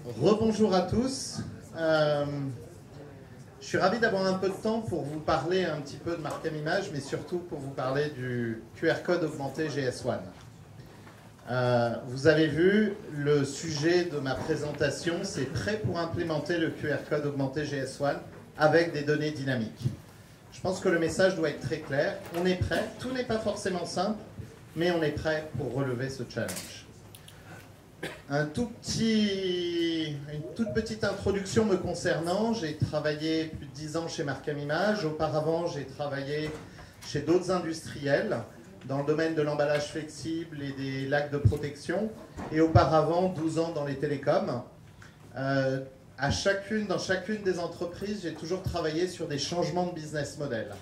Rebonjour à tous. Je suis ravi d'avoir un peu de temps pour vous parler un petit peu de Markem Images, mais surtout pour vous parler du QR code augmenté GS1. Vous avez vu, le sujet de ma présentation, c'est prêt pour implémenter le QR code augmenté GS1 avec des données dynamiques. Je pense que le message doit être très clair. On est prêt, tout n'est pas forcément simple, mais on est prêt pour relever ce challenge. Une toute petite introduction me concernant. J'ai travaillé plus de 10 ans chez Markem Images. Auparavant, j'ai travaillé chez d'autres industriels dans le domaine de l'emballage flexible et des lacs de protection. Et auparavant, 12 ans dans les télécoms. Dans chacune des entreprises, j'ai toujours travaillé sur des changements de business model.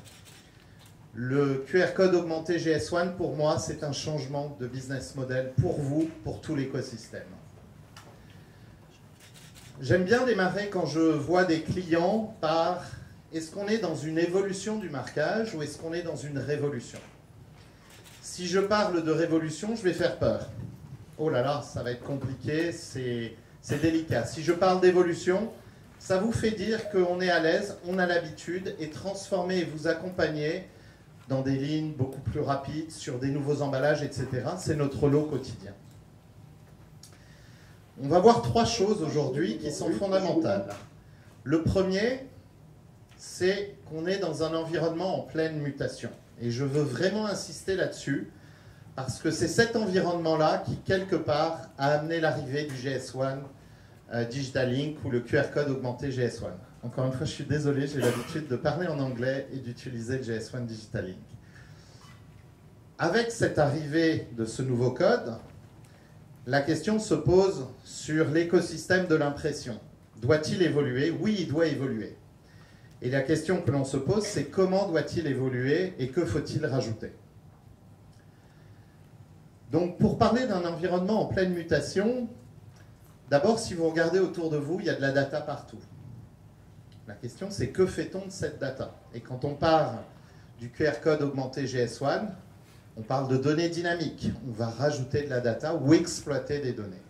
Le QR code augmenté GS1, pour moi, c'est un changement de business model pour vous, pour tout l'écosystème. J'aime bien démarrer quand je vois des clients par est-ce qu'on est dans une évolution du marquage ou est-ce qu'on est dans une révolution? Si je parle de révolution, je vais faire peur. Oh là là, ça va être compliqué, c'est délicat. Si je parle d'évolution, ça vous fait dire qu'on est à l'aise, on a l'habitude et transformer et vous accompagner dans des lignes beaucoup plus rapides, sur des nouveaux emballages, etc. C'est notre lot quotidien. On va voir trois choses aujourd'hui qui sont fondamentales. Le premier, c'est qu'on est dans un environnement en pleine mutation. Et je veux vraiment insister là-dessus, parce que c'est cet environnement-là qui, quelque part, a amené l'arrivée du GS1 Digital Link ou le QR code augmenté GS1. Encore une fois, je suis désolé, j'ai l'habitude de parler en anglais et d'utiliser le GS1 Digital Link. Avec cette arrivée de ce nouveau code, la question se pose sur l'écosystème de l'impression. Doit-il évoluer? Oui, il doit évoluer. Et la question que l'on se pose, c'est comment doit-il évoluer et que faut-il rajouter? Donc, pour parler d'un environnement en pleine mutation, d'abord, si vous regardez autour de vous, il y a de la data partout. La question, c'est que fait-on de cette data? Et quand on parle du QR code augmenté GS1, on parle de données dynamiques. On va rajouter de la data ou exploiter des données.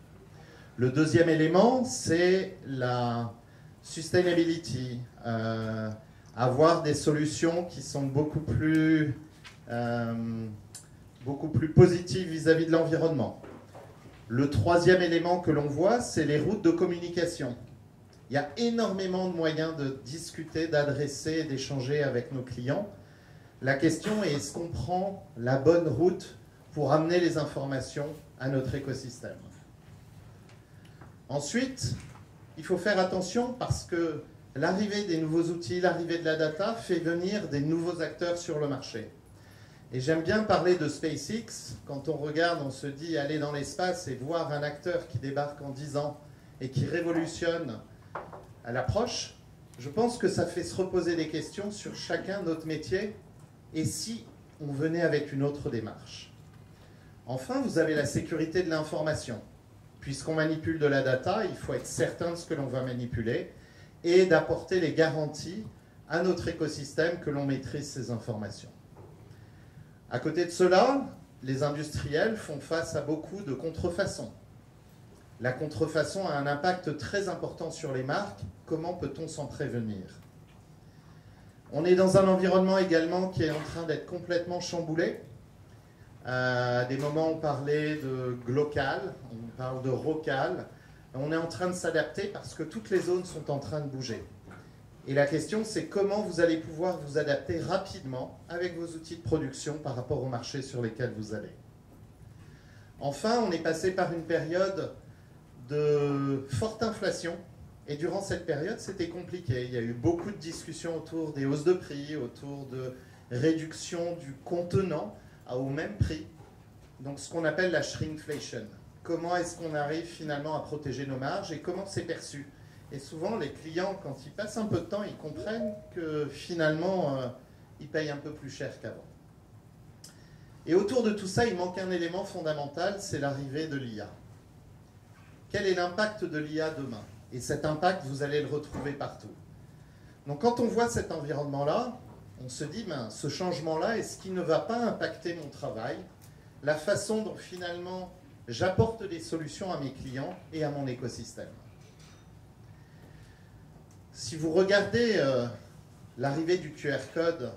Le deuxième élément, c'est la sustainability. Avoir des solutions qui sont beaucoup plus positives vis-à-vis de l'environnement. Le troisième élément que l'on voit, c'est les routes de communication. Il y a énormément de moyens de discuter, d'adresser et d'échanger avec nos clients. La question est, est-ce qu'on prend la bonne route pour amener les informations à notre écosystème? Ensuite, il faut faire attention parce que l'arrivée des nouveaux outils, l'arrivée de la data fait venir des nouveaux acteurs sur le marché. Et j'aime bien parler de SpaceX. Quand on regarde, on se dit aller dans l'espace et voir un acteur qui débarque en 10 ans et qui révolutionne à l'approche, je pense que ça fait se reposer des questions sur chacun notre métier et si on venait avec une autre démarche. Enfin, vous avez la sécurité de l'information. Puisqu'on manipule de la data, il faut être certain de ce que l'on va manipuler et d'apporter les garanties à notre écosystème que l'on maîtrise ces informations. À côté de cela, les industriels font face à beaucoup de contrefaçons. La contrefaçon a un impact très important sur les marques. Comment peut-on s'en prévenir? On est dans un environnement également qui est en train d'être complètement chamboulé. À des moments, on parlait de glocal, on parle de rocal. On est en train de s'adapter parce que toutes les zones sont en train de bouger. Et la question, c'est comment vous allez pouvoir vous adapter rapidement avec vos outils de production par rapport au marché sur lesquels vous allez. Enfin, on est passé par une période de forte inflation. Et durant cette période, c'était compliqué. Il y a eu beaucoup de discussions autour des hausses de prix, autour de réduction du contenant au même prix. Donc ce qu'on appelle la shrinkflation. Comment est-ce qu'on arrive finalement à protéger nos marges et comment c'est perçu? Et souvent, les clients, quand ils passent un peu de temps, ils comprennent que finalement, ils payent un peu plus cher qu'avant. Et autour de tout ça, il manque un élément fondamental, c'est l'arrivée de l'IA. Quel est l'impact de l'IA demain? Et cet impact, vous allez le retrouver partout. Donc quand on voit cet environnement-là, on se dit, ben, ce changement-là, est-ce qu'il ne va pas impacter mon travail? La façon dont finalement j'apporte des solutions à mes clients et à mon écosystème. Si vous regardez l'arrivée du QR code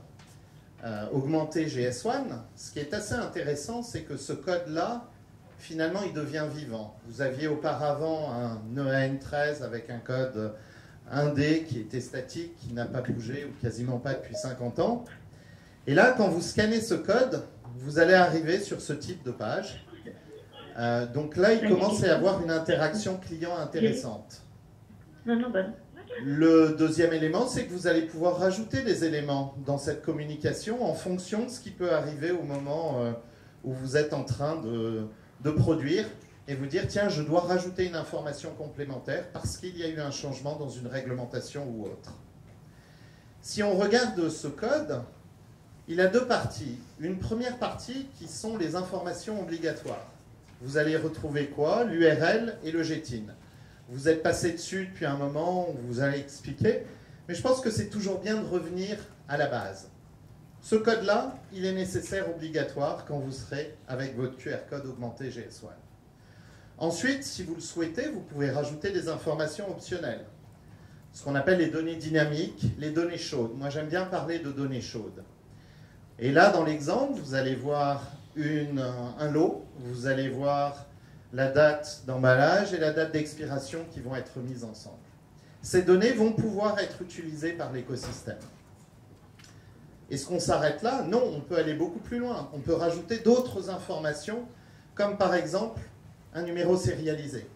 augmenté GS1, ce qui est assez intéressant, c'est que ce code-là, finalement, il devient vivant. Vous aviez auparavant un EAN13 avec un code 1D qui était statique, qui n'a pas bougé ou quasiment pas depuis 50 ans. Et là, quand vous scannez ce code, vous allez arriver sur ce type de page. Donc là, il commence à y avoir une interaction client intéressante. Le deuxième élément, c'est que vous allez pouvoir rajouter des éléments dans cette communication en fonction de ce qui peut arriver au moment où vous êtes en train de produire et vous dire, tiens, je dois rajouter une information complémentaire parce qu'il y a eu un changement dans une réglementation ou autre. Si on regarde ce code, il a deux parties. Une première partie qui sont les informations obligatoires. Vous allez retrouver quoi? L'URL et le GTIN. Vous êtes passé dessus depuis un moment, on vous a expliqué, mais je pense que c'est toujours bien de revenir à la base. Ce code-là, il est nécessaire, obligatoire, quand vous serez avec votre QR code augmenté GS1. Ensuite, si vous le souhaitez, vous pouvez rajouter des informations optionnelles. Ce qu'on appelle les données dynamiques, les données chaudes. Moi, j'aime bien parler de données chaudes. Et là, dans l'exemple, vous allez voir un lot, vous allez voir la date d'emballage et la date d'expiration qui vont être mises ensemble. Ces données vont pouvoir être utilisées par l'écosystème. Est-ce qu'on s'arrête là? Non, on peut aller beaucoup plus loin. On peut rajouter d'autres informations, comme par exemple un numéro sérialisé.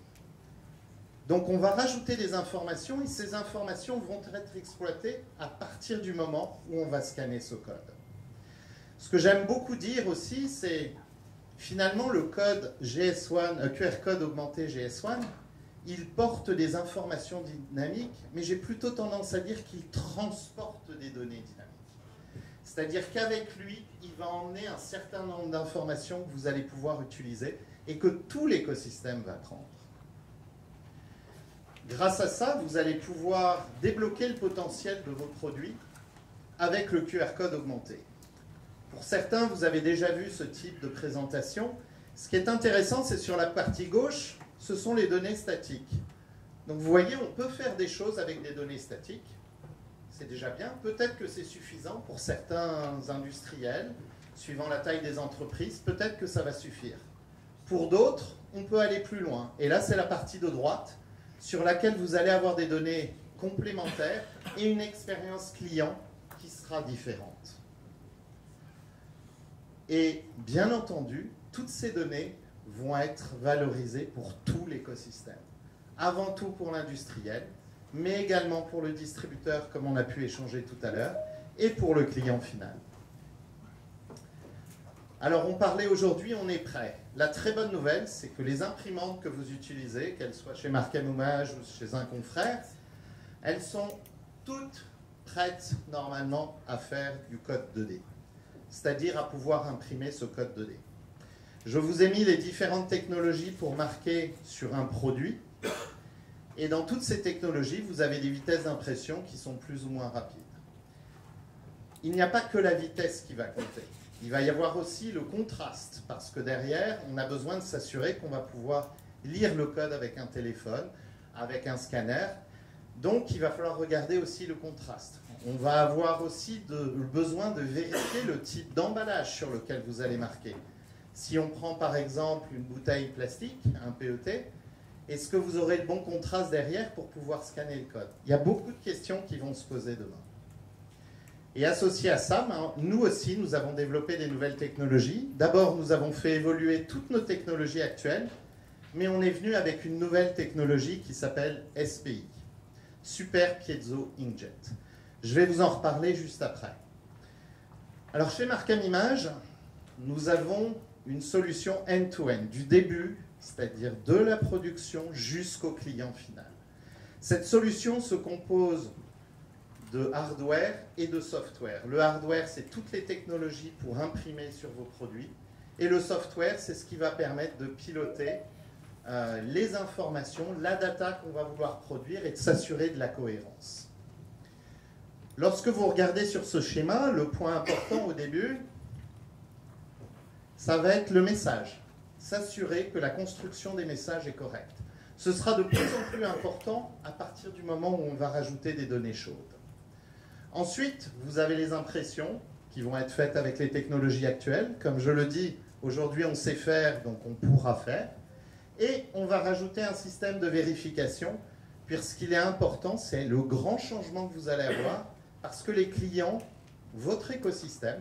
Donc on va rajouter des informations et ces informations vont être exploitées à partir du moment où on va scanner ce code. Ce que j'aime beaucoup dire aussi, c'est finalement le code GS1, QR code augmenté GS1, il porte des informations dynamiques, mais j'ai plutôt tendance à dire qu'il transporte des données dynamiques. C'est-à-dire qu'avec lui, il va emmener un certain nombre d'informations que vous allez pouvoir utiliser et que tout l'écosystème va prendre. Grâce à ça, vous allez pouvoir débloquer le potentiel de vos produits avec le QR code augmenté. Pour certains, vous avez déjà vu ce type de présentation. Ce qui est intéressant, c'est sur la partie gauche, ce sont les données statiques. Donc vous voyez, on peut faire des choses avec des données statiques. C'est déjà bien. Peut-être que c'est suffisant pour certains industriels, suivant la taille des entreprises, peut-être que ça va suffire. Pour d'autres, on peut aller plus loin. Et là, c'est la partie de droite, sur laquelle vous allez avoir des données complémentaires et une expérience client qui sera différente. Et bien entendu, toutes ces données vont être valorisées pour tout l'écosystème. Avant tout pour l'industriel, mais également pour le distributeur, comme on a pu échanger tout à l'heure, et pour le client final. Alors on parlait aujourd'hui, on est prêt. La très bonne nouvelle, c'est que les imprimantes que vous utilisez, qu'elles soient chez Markem Hommage ou chez un confrère, elles sont toutes prêtes normalement à faire du code 2D. C'est-à-dire à pouvoir imprimer ce code 2D. Je vous ai mis les différentes technologies pour marquer sur un produit. Et dans toutes ces technologies, vous avez des vitesses d'impression qui sont plus ou moins rapides. Il n'y a pas que la vitesse qui va compter. Il va y avoir aussi le contraste, parce que derrière, on a besoin de s'assurer qu'on va pouvoir lire le code avec un téléphone, avec un scanner. Donc, il va falloir regarder aussi le contraste. On va avoir aussi besoin de vérifier le type d'emballage sur lequel vous allez marquer. Si on prend par exemple une bouteille plastique, un PET, est-ce que vous aurez le bon contraste derrière pour pouvoir scanner le code? Il y a beaucoup de questions qui vont se poser demain. Et associé à ça, nous aussi, nous avons développé des nouvelles technologies. D'abord, nous avons fait évoluer toutes nos technologies actuelles, mais on est venu avec une nouvelle technologie qui s'appelle SPI, Super Piezo Inkjet. Je vais vous en reparler juste après. Alors, chez Markem Images, nous avons une solution end-to-end, du début, c'est-à-dire de la production jusqu'au client final. Cette solution se compose de hardware et de software. Le hardware, c'est toutes les technologies pour imprimer sur vos produits. Et le software, c'est ce qui va permettre de piloter les informations, la data qu'on va vouloir produire et de s'assurer de la cohérence. Lorsque vous regardez sur ce schéma, le point important au début, ça va être le message. S'assurer que la construction des messages est correcte. Ce sera de plus en plus important à partir du moment où on va rajouter des données chaudes. Ensuite, vous avez les impressions qui vont être faites avec les technologies actuelles. Comme je le dis, aujourd'hui on sait faire, donc on pourra faire. Et on va rajouter un système de vérification, puisqu'il est important, c'est le grand changement que vous allez avoir, parce que les clients, votre écosystème,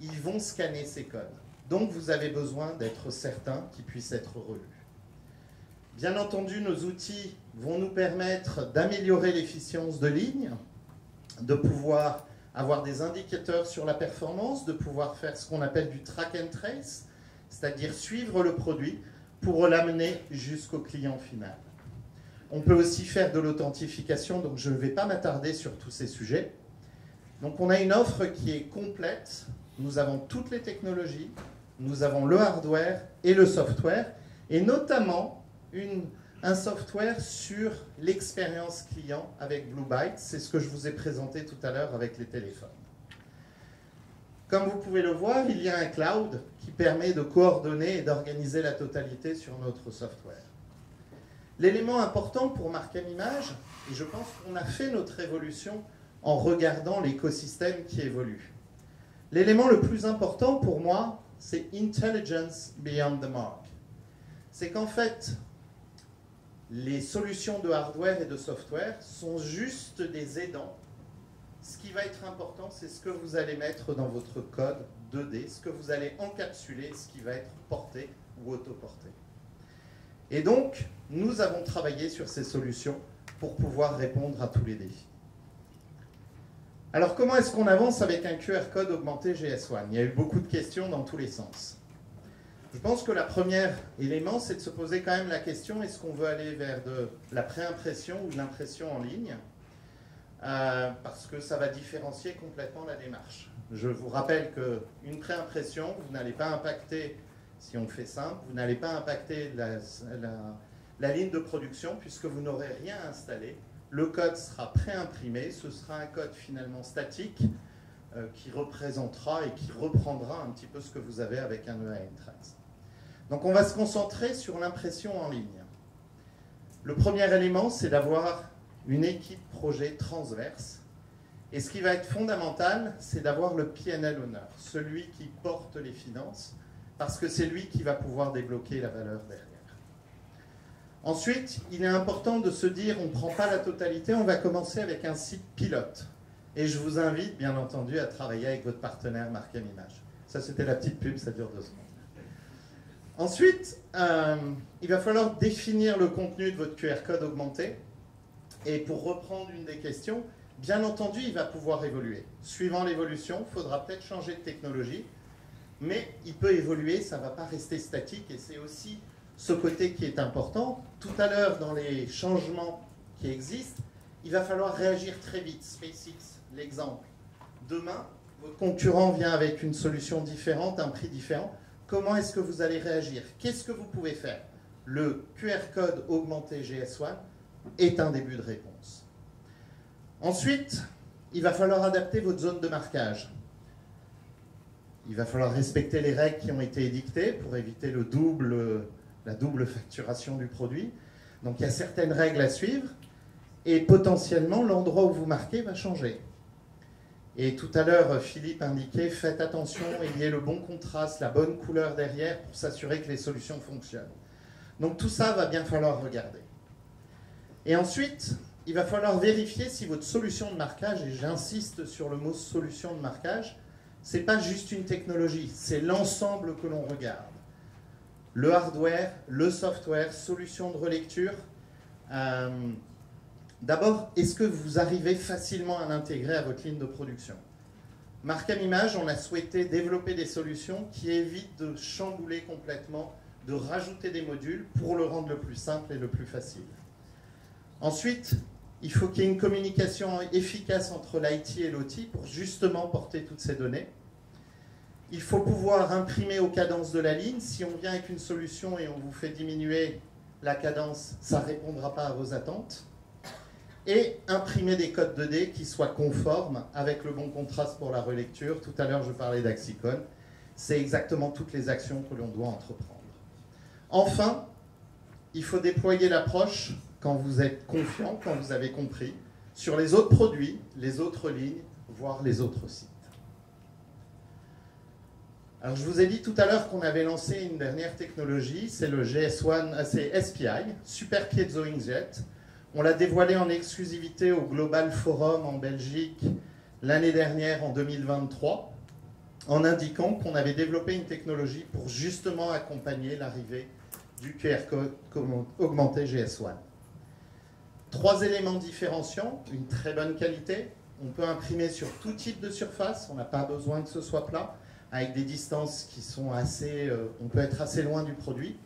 ils vont scanner ces codes. Donc vous avez besoin d'être certain qu'ils puissent être relus. Bien entendu, nos outils vont nous permettre d'améliorer l'efficience de ligne, de pouvoir avoir des indicateurs sur la performance, de pouvoir faire ce qu'on appelle du track and trace, c'est-à-dire suivre le produit pour l'amener jusqu'au client final. On peut aussi faire de l'authentification, donc je ne vais pas m'attarder sur tous ces sujets. Donc on a une offre qui est complète, nous avons toutes les technologies, nous avons le hardware et le software, et notamment un software sur l'expérience client avec Blue Byte. C'est ce que je vous ai présenté tout à l'heure avec les téléphones. Comme vous pouvez le voir, il y a un cloud qui permet de coordonner et d'organiser la totalité sur notre software. L'élément important pour Markem Images, et je pense qu'on a fait notre évolution en regardant l'écosystème qui évolue. L'élément le plus important pour moi, c'est Intelligence Beyond the Mark. C'est qu'en fait, les solutions de hardware et de software sont juste des aidants. Ce qui va être important, c'est ce que vous allez mettre dans votre code 2D, ce que vous allez encapsuler, ce qui va être porté ou autoporté. Et donc, nous avons travaillé sur ces solutions pour pouvoir répondre à tous les défis. Alors, comment est-ce qu'on avance avec un QR code augmenté GS1? Il y a eu beaucoup de questions dans tous les sens. Je pense que le premier élément, c'est de se poser quand même la question, est-ce qu'on veut aller vers de la préimpression ou de l'impression en ligne? Parce que ça va différencier complètement la démarche. Je vous rappelle qu'une préimpression, vous n'allez pas impacter, si on fait simple, vous n'allez pas impacter la ligne de production puisque vous n'aurez rien installé. Le code sera préimprimé, ce sera un code finalement statique qui représentera et qui reprendra un petit peu ce que vous avez avec un EAN13. Donc on va se concentrer sur l'impression en ligne. Le premier élément, c'est d'avoir une équipe projet transverse. Et ce qui va être fondamental, c'est d'avoir le P&L owner, celui qui porte les finances, parce que c'est lui qui va pouvoir débloquer la valeur derrière. Ensuite, il est important de se dire, on ne prend pas la totalité, on va commencer avec un site pilote. Et je vous invite, bien entendu, à travailler avec votre partenaire Markem Images. Ça, c'était la petite pub, ça dure 2 secondes. Ensuite, il va falloir définir le contenu de votre QR code augmenté. Et pour reprendre une des questions, bien entendu, il va pouvoir évoluer. Suivant l'évolution, il faudra peut-être changer de technologie, mais il peut évoluer, ça ne va pas rester statique, et c'est aussi ce côté qui est important. Tout à l'heure, dans les changements qui existent, il va falloir réagir très vite. SpaceX, l'exemple. Demain, votre concurrent vient avec une solution différente, un prix différent. Comment est-ce que vous allez réagir? Qu'est-ce que vous pouvez faire? Le QR code augmenté GS1 est un début de réponse. Ensuite, il va falloir adapter votre zone de marquage. Il va falloir respecter les règles qui ont été édictées pour éviter la double facturation du produit. Donc il y a certaines règles à suivre et potentiellement l'endroit où vous marquez va changer. Et tout à l'heure, Philippe indiquait, faites attention, ayez le bon contraste, la bonne couleur derrière pour s'assurer que les solutions fonctionnent. Donc tout ça va bien falloir regarder. Et ensuite, il va falloir vérifier si votre solution de marquage, et j'insiste sur le mot solution de marquage, ce n'est pas juste une technologie, c'est l'ensemble que l'on regarde. Le hardware, le software, solution de relecture. D'abord, est-ce que vous arrivez facilement à l'intégrer à votre ligne de production? Markem Images, on a souhaité développer des solutions qui évitent de chambouler complètement, de rajouter des modules pour le rendre le plus simple et le plus facile. Ensuite, il faut qu'il y ait une communication efficace entre l'IT et l'OT pour justement porter toutes ces données. Il faut pouvoir imprimer aux cadences de la ligne. Si on vient avec une solution et on vous fait diminuer la cadence, ça ne répondra pas à vos attentes. Et imprimer des codes 2D qui soient conformes avec le bon contraste pour la relecture. Tout à l'heure, je parlais d'Axicon. C'est exactement toutes les actions que l'on doit entreprendre. Enfin, il faut déployer l'approche quand vous êtes confiant, quand vous avez compris, sur les autres produits, les autres lignes, voire les autres sites. Alors, je vous ai dit tout à l'heure qu'on avait lancé une dernière technologie, c'est le GS1, c'est SPI, Super Piezo Inkjet. On l'a dévoilé en exclusivité au Global Forum en Belgique l'année dernière, en 2023, en indiquant qu'on avait développé une technologie pour justement accompagner l'arrivée du QR code augmenté GS1. 3 éléments différenciants, une très bonne qualité, on peut imprimer sur tout type de surface, on n'a pas besoin que ce soit plat, avec des distances qui sont assez, on peut être assez loin du produit,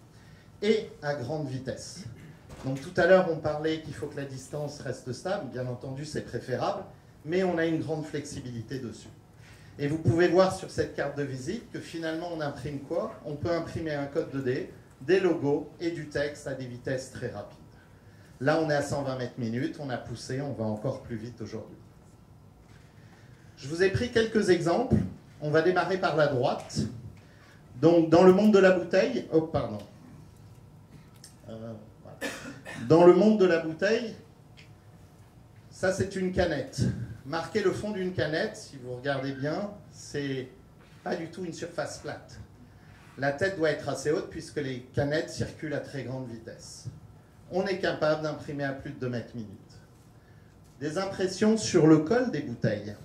et à grande vitesse. Donc tout à l'heure, on parlait qu'il faut que la distance reste stable, bien entendu c'est préférable, mais on a une grande flexibilité dessus. Et vous pouvez voir sur cette carte de visite que finalement on imprime quoi? On peut imprimer un code 2D, des logos et du texte à des vitesses très rapides. Là on est à 120 mètres minutes, on a poussé, on va encore plus vite aujourd'hui. Je vous ai pris quelques exemples. On va démarrer par la droite. Donc, dans le monde de la bouteille... Oh, pardon. Voilà. Dans le monde de la bouteille, ça, c'est une canette. Marquer le fond d'une canette, si vous regardez bien, c'est pas du tout une surface plate. La tête doit être assez haute puisque les canettes circulent à très grande vitesse. On est capable d'imprimer à plus de 2 mètres minutes. Des impressions sur le col des bouteilles.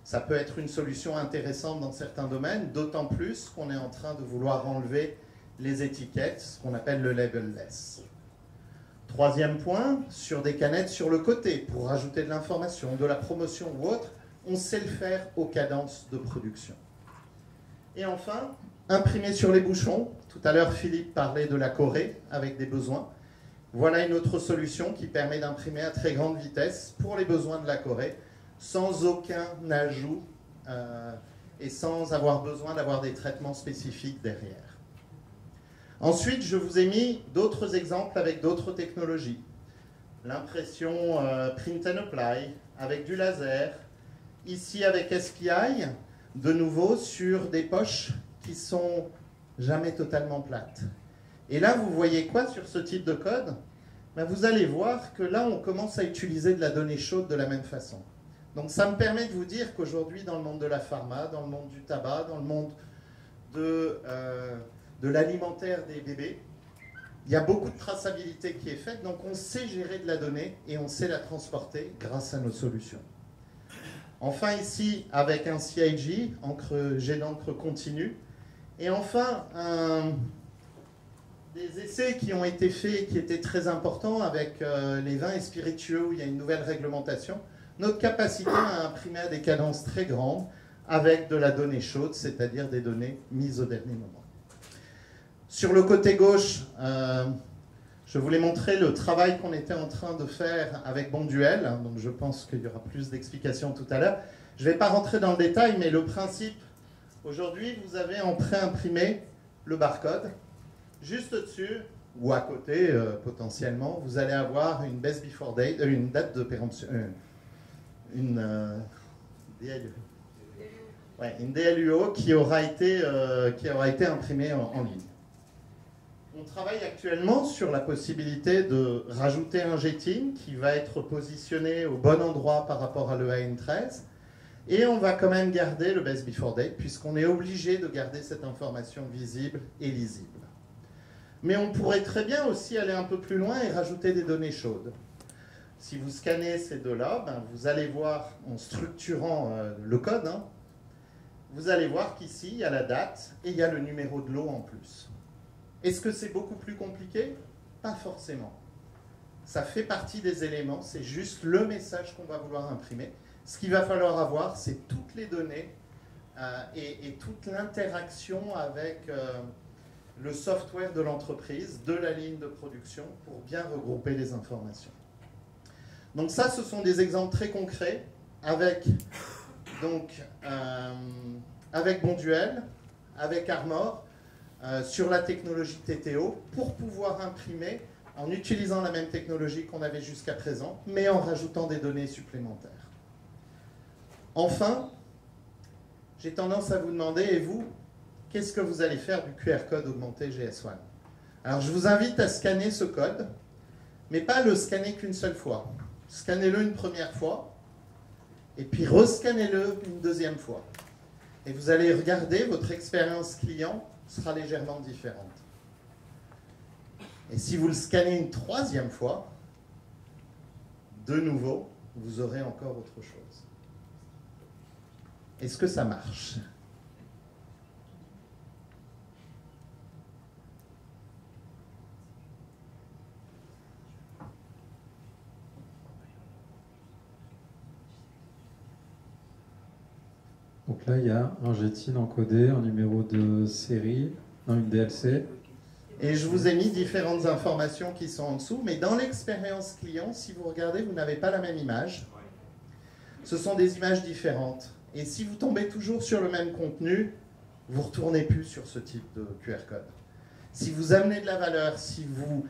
Ça peut être une solution intéressante dans certains domaines, d'autant plus qu'on est en train de vouloir enlever les étiquettes, ce qu'on appelle le label-less. 3e point, sur des canettes sur le côté, pour rajouter de l'information, de la promotion ou autre, on sait le faire aux cadences de production. Et enfin, imprimer sur les bouchons. Tout à l'heure, Philippe parlait de la Corée avec des besoins. Voilà une autre solution qui permet d'imprimer à très grande vitesse pour les besoins de la Corée, sans aucun ajout et sans avoir besoin d'avoir des traitements spécifiques derrière. Ensuite, je vous ai mis d'autres exemples avec d'autres technologies. L'impression print and apply avec du laser. Ici avec SPI, de nouveau sur des poches qui sont jamais totalement plates. Et là, vous voyez quoi sur ce type de code? Ben, vous allez voir que là, on commence à utiliser de la donnée chaude de la même façon. Donc ça me permet de vous dire qu'aujourd'hui, dans le monde de la pharma, dans le monde du tabac, dans le monde de l'alimentaire des bébés, il y a beaucoup de traçabilité qui est faite, donc on sait gérer de la donnée et on sait la transporter grâce à nos solutions. Enfin ici, avec un CIG, jet d'encre continue, et enfin, des essais qui ont été faits et qui étaient très importants avec les vins et spiritueux où il y a une nouvelle réglementation, notre capacité à imprimer à des cadences très grandes avec de la donnée chaude, c'est-à-dire des données mises au dernier moment. Sur le côté gauche, je voulais montrer le travail qu'on était en train de faire avec Bonduel, donc je pense qu'il y aura plus d'explications tout à l'heure. Je ne vais pas rentrer dans le détail, mais le principe, aujourd'hui, vous avez en pré-imprimé le barcode. Juste dessus, ou à côté, potentiellement, vous allez avoir une best before date, une date de péremption, une DLUO qui aura été imprimée en ligne. On travaille actuellement sur la possibilité de rajouter un jetting qui va être positionné au bon endroit par rapport à l'EAN13 et on va quand même garder le best before date puisqu'on est obligé de garder cette information visible et lisible. Mais on pourrait très bien aussi aller un peu plus loin et rajouter des données chaudes. Si vous scannez ces deux-là, ben vous allez voir, en structurant le code, vous allez voir qu'ici, il y a la date et il y a le numéro de lot en plus. Est-ce que c'est beaucoup plus compliqué? Pas forcément. Ça fait partie des éléments, c'est juste le message qu'on va vouloir imprimer. Ce qu'il va falloir avoir, c'est toutes les données et toute l'interaction avec le software de l'entreprise, de la ligne de production, pour bien regrouper les informations. Donc ça, ce sont des exemples très concrets avec Bonduel, avec Armor, sur la technologie TTO, pour pouvoir imprimer en utilisant la même technologie qu'on avait jusqu'à présent, mais en rajoutant des données supplémentaires. Enfin, j'ai tendance à vous demander, et vous, qu'est-ce que vous allez faire du QR code augmenté GS1? Alors je vous invite à scanner ce code, mais pas le scanner qu'une seule fois. Scannez-le une première fois, et puis rescannez-le une deuxième fois. Et vous allez regarder, votre expérience client sera légèrement différente. Et si vous le scannez une troisième fois, de nouveau, vous aurez encore autre chose. Est-ce que ça marche ? Donc là, il y a un GTIN encodé, un numéro de série, une DLC. Et je vous ai mis différentes informations qui sont en dessous, mais dans l'expérience client, si vous regardez, vous n'avez pas la même image. Ce sont des images différentes. Et si vous tombez toujours sur le même contenu, vous ne retournez plus sur ce type de QR code. Si vous amenez de la valeur, si vous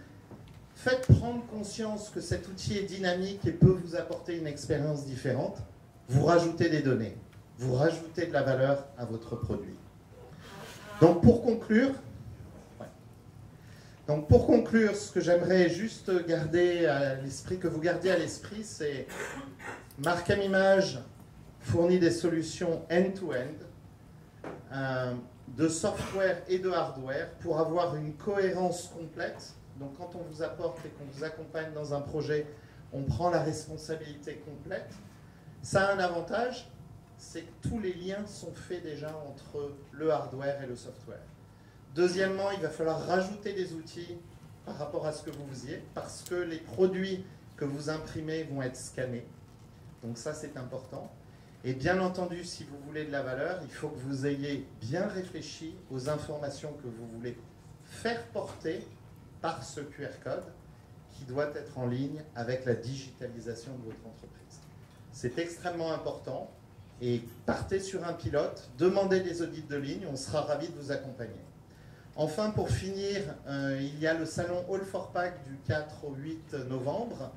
faites prendre conscience que cet outil est dynamique et peut vous apporter une expérience différente, vous rajoutez des données, vous rajoutez de la valeur à votre produit. Donc pour conclure, ce que j'aimerais juste garder à l'esprit, que vous gardiez à l'esprit, c'est Markham Image fournit des solutions end-to-end de software et de hardware pour avoir une cohérence complète. Donc quand on vous apporte et qu'on vous accompagne dans un projet, on prend la responsabilité complète. Ça a un avantage, c'est que tous les liens sont faits déjà entre le hardware et le software. Deuxièmement, il va falloir rajouter des outils par rapport à ce que vous faisiez, parce que les produits que vous imprimez vont être scannés. Donc ça, c'est important. Et bien entendu, si vous voulez de la valeur, il faut que vous ayez bien réfléchi aux informations que vous voulez faire porter par ce QR code qui doit être en ligne avec la digitalisation de votre entreprise. C'est extrêmement important. Et partez sur un pilote, demandez des audits de ligne, on sera ravis de vous accompagner. Enfin, pour finir, il y a le salon All for Pack du 4 au 8 novembre.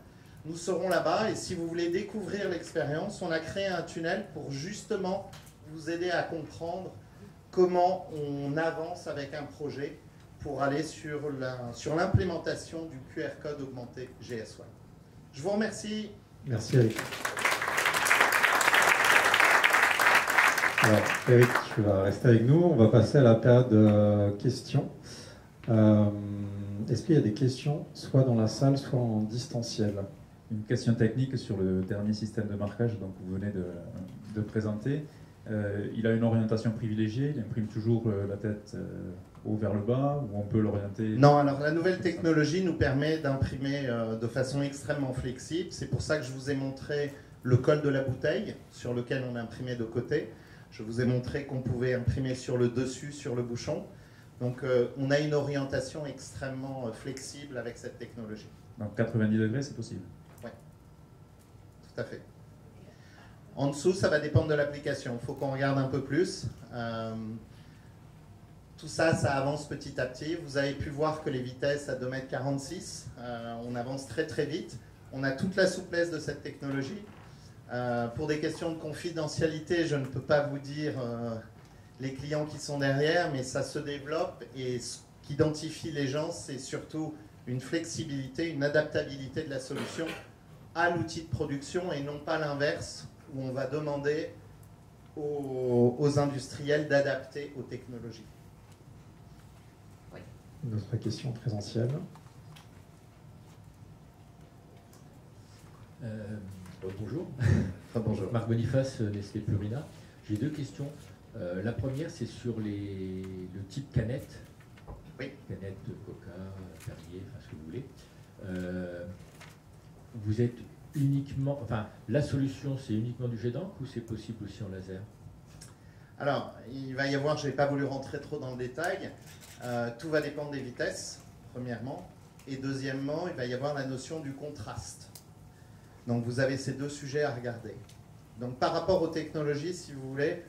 Nous serons là-bas et si vous voulez découvrir l'expérience, on a créé un tunnel pour justement vous aider à comprendre comment on avance avec un projet pour aller sur l'implémentation du QR code augmenté GS1. Je vous remercie. Merci Eric. Alors Eric, tu vas rester avec nous. On va passer à la période questions. Est-ce qu'il y a des questions, soit dans la salle, soit en distanciel? Une question technique sur le dernier système de marquage que vous venez de présenter. Il a une orientation privilégiée, il imprime toujours la tête haut vers le bas, ou on peut l'orienter... Non, alors la nouvelle technologie nous permet d'imprimer de façon extrêmement flexible. C'est pour ça que je vous ai montré le col de la bouteille, sur lequel on imprimait de côté. Je vous ai montré qu'on pouvait imprimer sur le dessus, sur le bouchon. Donc on a une orientation extrêmement flexible avec cette technologie. Donc 90 degrés, c'est possible? Oui, tout à fait. En dessous, ça va dépendre de l'application. Il faut qu'on regarde un peu plus. Tout ça, ça avance petit à petit. Vous avez pu voir que les vitesses à 2,46 m, on avance très très vite. On a toute la souplesse de cette technologie. Pour des questions de confidentialité, je ne peux pas vous dire les clients qui sont derrière, mais ça se développe et ce qu'identifient les gens, c'est surtout une flexibilité, une adaptabilité de la solution à l'outil de production et non pas l'inverse, où on va demander aux industriels d'adapter aux technologies. Oui. Une autre question présentielle. Bonjour. Bonjour. Marc Boniface, Nestlé Purina. J'ai deux questions. La première, c'est sur le type canette. Oui. Canette, Coca, Perrier, enfin ce que vous voulez. Vous êtes uniquement... Enfin, la solution, c'est uniquement du jet d'encre ou c'est possible aussi en laser? Alors, il va y avoir, je n'ai pas voulu rentrer trop dans le détail, tout va dépendre des vitesses, premièrement. Et deuxièmement, il va y avoir la notion du contraste. Donc vous avez ces deux sujets à regarder. Donc par rapport aux technologies, si vous voulez,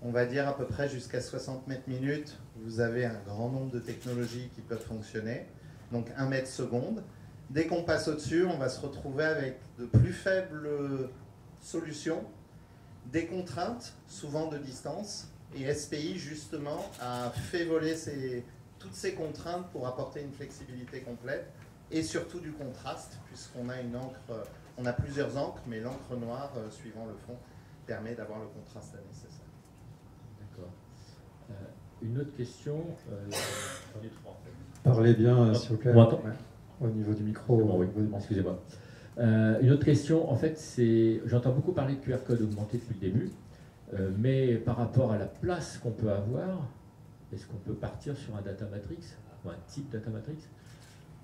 on va dire à peu près jusqu'à 60 mètres minutes, vous avez un grand nombre de technologies qui peuvent fonctionner. Donc 1 mètre seconde. Dès qu'on passe au-dessus, on va se retrouver avec de plus faibles solutions, des contraintes, souvent de distance. Et SPI, justement, a fait voler toutes ces contraintes pour apporter une flexibilité complète et surtout du contraste, puisqu'on a une encre, on a plusieurs encres, mais l'encre noire, suivant le fond, permet d'avoir le contraste nécessaire. D'accord. Une autre question, j'en ai trois. Parlez bien, s'il vous plaît. On m'entend ? Au niveau du micro. Bon, oui. Excusez-moi. Une autre question, en fait, c'est, j'entends beaucoup parler de QR code augmenté depuis le début, mais par rapport à la place qu'on peut avoir, est-ce qu'on peut partir sur un data matrix ou un type data matrix?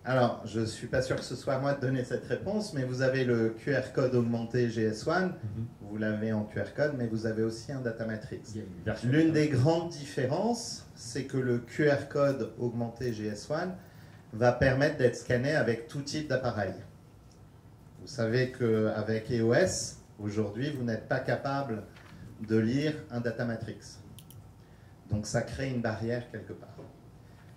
Alors, je ne suis pas sûr que ce soit à moi de donner cette réponse, mais vous avez le QR code augmenté GS1, vous l'avez en QR code, mais vous avez aussi un data matrix. L'une des grandes différences, c'est que le QR code augmenté GS1 va permettre d'être scanné avec tout type d'appareil. Vous savez qu'avec EOS, aujourd'hui, vous n'êtes pas capable de lire un data matrix. Donc ça crée une barrière quelque part.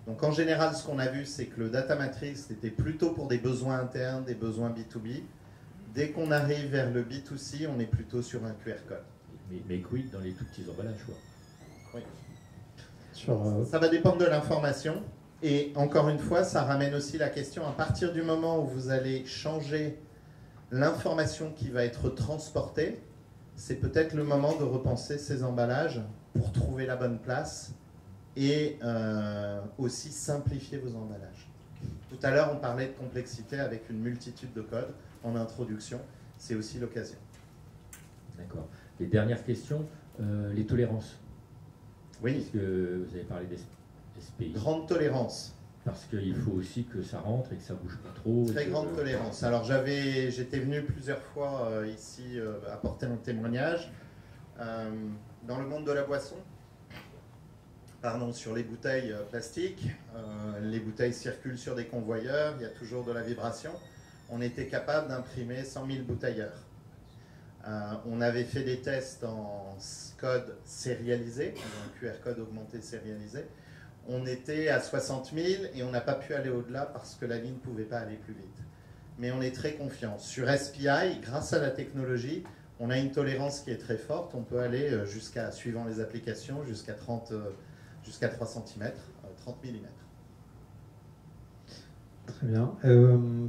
Donc en général, ce qu'on a vu, c'est que le data matrix était plutôt pour des besoins internes, des besoins B2B. Dès qu'on arrive vers le B2C, on est plutôt sur un QR code. Mais quid dans les tout petits emballages, quoi. Oui. Ça va dépendre de l'information. Et encore une fois, ça ramène aussi la question, à partir du moment où vous allez changer l'information qui va être transportée, c'est peut-être le moment de repenser ces emballages pour trouver la bonne place et aussi simplifier vos emballages. Tout à l'heure, on parlait de complexité avec une multitude de codes en introduction. C'est aussi l'occasion. D'accord. Les dernières questions, les tolérances. Oui. Parce que vous avez parlé des SPI. Grande tolérance. Parce qu'il faut aussi que ça rentre et que ça bouge pas trop. Très grande tolérance. Alors j'étais venu plusieurs fois ici apporter mon témoignage. Dans le monde de la boisson, sur les bouteilles plastiques, les bouteilles circulent sur des convoyeurs, il y a toujours de la vibration. On était capable d'imprimer 100 000 bouteilleurs. On avait fait des tests en code sérialisé, un QR code augmenté sérialisé. On était à 60 000 et on n'a pas pu aller au-delà parce que la ligne ne pouvait pas aller plus vite. Mais on est très confiant. Sur SPI, grâce à la technologie, on a une tolérance qui est très forte. On peut aller jusqu'à, suivant les applications, jusqu'à 3 cm, 30 mm. Très bien.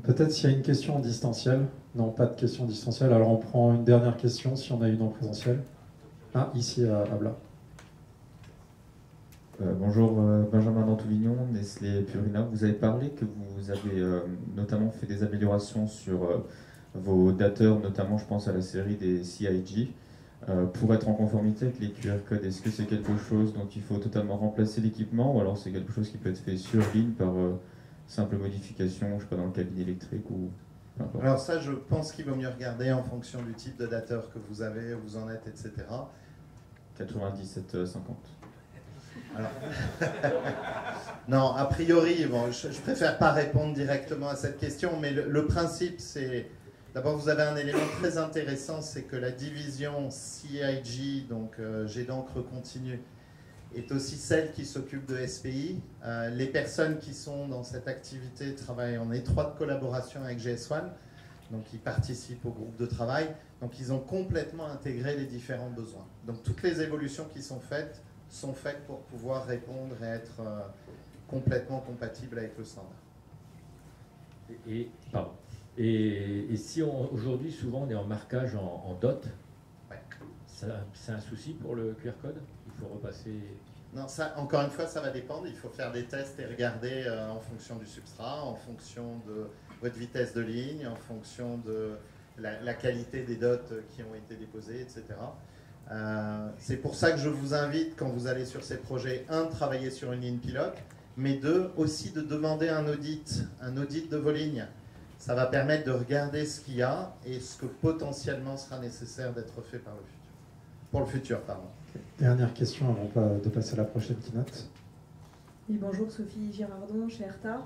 Peut-être s'il y a une question en distanciel. Non, pas de question distancielle. Alors on prend une dernière question si on a une en présentiel. Ah, ici à Blas. Bonjour, Benjamin Dantouvignon, Nestlé Purina. Vous avez parlé que vous avez notamment fait des améliorations sur vos dateurs, notamment je pense à la série des CIG, pour être en conformité avec les QR codes. Est-ce que c'est quelque chose dont il faut totalement remplacer l'équipement, ou alors c'est quelque chose qui peut être fait sur ligne par simple modification, je sais pas, dans le cabine électrique ou... Alors ça, je pense qu'il vaut mieux regarder en fonction du type de dateur que vous avez, où vous en êtes, etc. 9750. Alors, non, a priori, bon, je préfère pas répondre directement à cette question, mais le principe, c'est... D'abord, vous avez un élément très intéressant, c'est que la division CIG, donc jet d'encre continue, est aussi celle qui s'occupe de SPI. Les personnes qui sont dans cette activité travaillent en étroite collaboration avec GS1, donc ils participent au groupe de travail, donc ils ont complètement intégré les différents besoins. Donc toutes les évolutions qui sont faites pour pouvoir répondre et être complètement compatibles avec le standard. Et si aujourd'hui, souvent, on est en marquage en dot, ouais. C'est un souci pour le QR code? Il faut repasser... Non, ça, encore une fois, ça va dépendre. Il faut faire des tests et regarder en fonction du substrat, en fonction de votre vitesse de ligne, en fonction de la qualité des dots qui ont été déposées, etc. C'est pour ça que je vous invite, quand vous allez sur ces projets, de travailler sur une ligne pilote, mais aussi de demander un audit de vos lignes. Ça va permettre de regarder ce qu'il y a et ce que potentiellement sera nécessaire d'être fait pour le futur. Dernière question avant de passer à la prochaine keynote. Oui, bonjour, Sophie Girardon chez ERTA.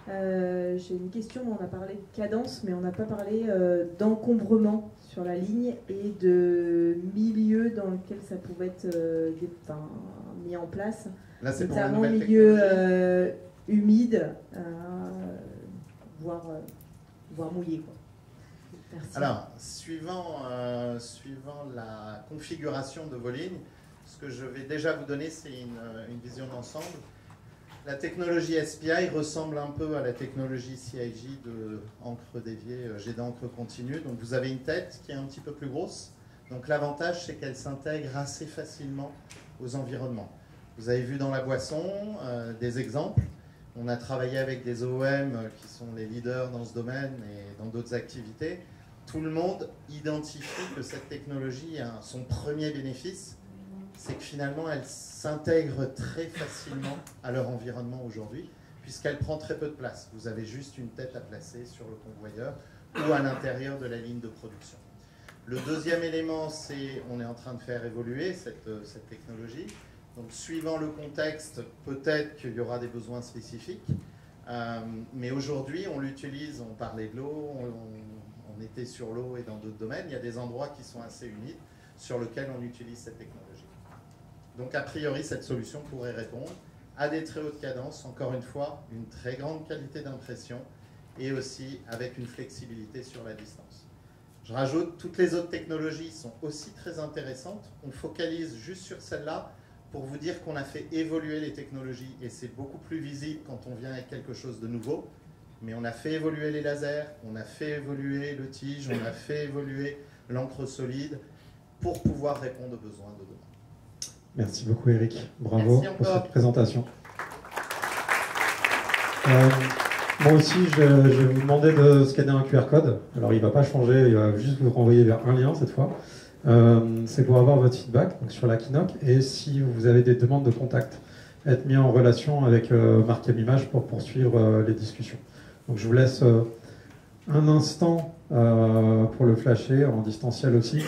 J'ai une question, on a parlé de cadence, mais on n'a pas parlé d'encombrement sur la ligne et de milieu dans lequel ça pouvait être mis en place. Là, c'est pour notamment la nouvelle milieu humide, voire mouillé, quoi. Merci. Alors, suivant la configuration de vos lignes, ce que je vais déjà vous donner, c'est une vision d'ensemble. La technologie SPI ressemble un peu à la technologie CIJ de encre déviée, jet d'encre continue. Donc vous avez une tête qui est un petit peu plus grosse. Donc l'avantage, c'est qu'elle s'intègre assez facilement aux environnements. Vous avez vu dans la boisson des exemples. On a travaillé avec des OEM qui sont les leaders dans ce domaine et dans d'autres activités. Tout le monde identifie que cette technologie a son premier bénéfice, c'est que finalement elle s'intègre très facilement à leur environnement aujourd'hui, puisqu'elle prend très peu de place. Vous avez juste une tête à placer sur le convoyeur ou à l'intérieur de la ligne de production. Le deuxième élément, c'est qu'on est en train de faire évoluer cette technologie. Donc, suivant le contexte, peut-être qu'il y aura des besoins spécifiques. Mais aujourd'hui, on l'utilise, on parlait de l'eau, on était sur l'eau et dans d'autres domaines. Il y a des endroits qui sont assez humides sur lesquels on utilise cette technologie. Donc, a priori, cette solution pourrait répondre à des très hautes cadences, encore une fois, une très grande qualité d'impression et aussi avec une flexibilité sur la distance. Je rajoute, toutes les autres technologies sont aussi très intéressantes. On focalise juste sur celle-là pour vous dire qu'on a fait évoluer les technologies et c'est beaucoup plus visible quand on vient avec quelque chose de nouveau. Mais on a fait évoluer les lasers, on a fait évoluer le tige, on a fait évoluer l'encre solide pour pouvoir répondre aux besoins de demain. Merci beaucoup Eric, bravo pour cette présentation. Moi aussi, je vais vous demander de scanner un QR code. Alors, il ne va pas changer, il va juste vous renvoyer vers un lien cette fois. C'est pour avoir votre feedback donc, sur la Kinoc. Et si vous avez des demandes de contact, être mis en relation avec Marc Image pour poursuivre les discussions. Donc, je vous laisse un instant pour le flasher en distanciel aussi.